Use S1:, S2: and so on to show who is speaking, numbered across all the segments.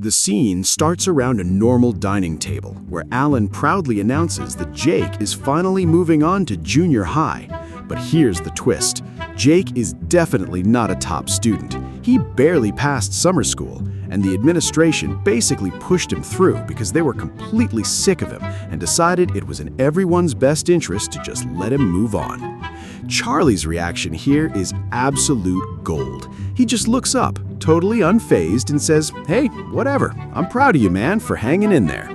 S1: The scene starts around a normal dining table, where Alan proudly announces that Jake is finally moving on to junior high. But here's the twist. Jake is definitely not a top student. He barely passed summer school, and the administration basically pushed him through because they were completely sick of him and decided it was in everyone's best interest to just let him move on. Charlie's reaction here is absolute gold. He just looks up, totally unfazed, and says, "Hey, whatever, I'm proud of you, man, for hanging in there."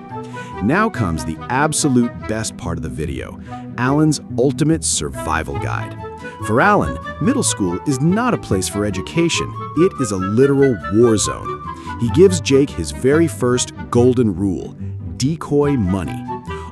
S1: Now comes the absolute best part of the video, Alan's ultimate survival guide. For Alan, middle school is not a place for education, it is a literal war zone. He gives Jake his very first golden rule: decoy money.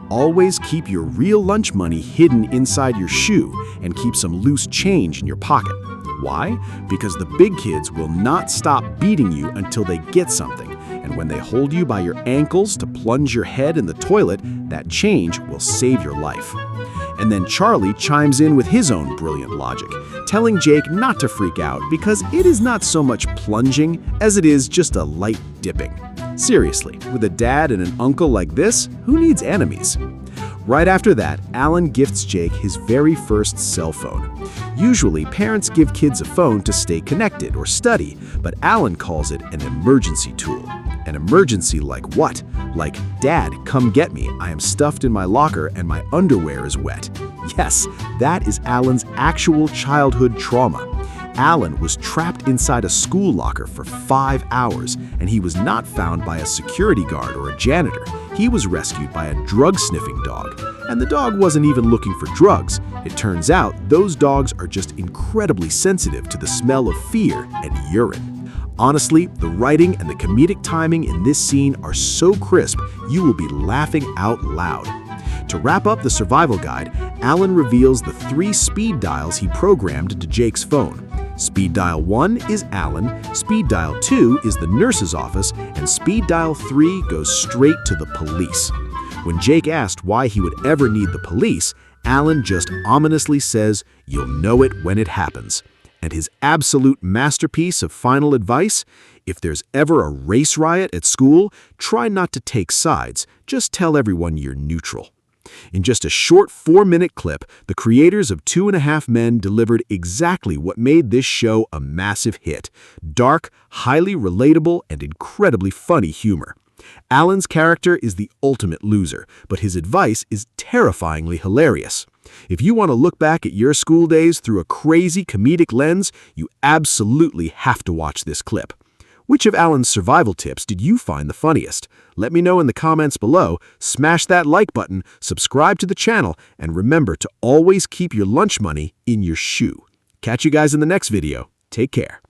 S1: Always keep your real lunch money hidden inside your shoe and keep some loose change in your pocket. Why? Because the big kids will not stop beating you until they get something, and when they hold you by your ankles to plunge your head in the toilet, that change will save your life. And then Charlie chimes in with his own brilliant logic, telling Jake not to freak out because it is not so much plunging as it is just a light dipping. Seriously, with a dad and an uncle like this, who needs enemies? Right after that, Alan gifts Jake his very first cell phone. Usually, parents give kids a phone to stay connected or study, but Alan calls it an emergency tool. An emergency like what? Like, "Dad, come get me. I am stuffed in my locker and my underwear is wet." Yes, that is Alan's actual childhood trauma. Alan was trapped inside a school locker for 5 hours, and he was not found by a security guard or a janitor. He was rescued by a drug-sniffing dog, and the dog wasn't even looking for drugs. It turns out those dogs are just incredibly sensitive to the smell of fear and urine. Honestly, the writing and the comedic timing in this scene are so crisp, you will be laughing out loud. To wrap up the survival guide, Alan reveals the 3 speed dials he programmed into Jake's phone. Speed dial 1 is Alan, speed dial 2 is the nurse's office, and speed dial 3 goes straight to the police. When Jake asked why he would ever need the police, Alan just ominously says, "You'll know it when it happens." And his absolute masterpiece of final advice: if there's ever a race riot at school, try not to take sides, just tell everyone you're neutral. In just a short 4-minute clip, the creators of 2.5 Men delivered exactly what made this show a massive hit: dark, highly relatable, and incredibly funny humor. Alan's character is the ultimate loser, but his advice is terrifyingly hilarious. If you want to look back at your school days through a crazy comedic lens, you absolutely have to watch this clip. Which of Alan's survival tips did you find the funniest? Let me know in the comments below, smash that like button, subscribe to the channel, and remember to always keep your lunch money in your shoe. Catch you guys in the next video. Take care.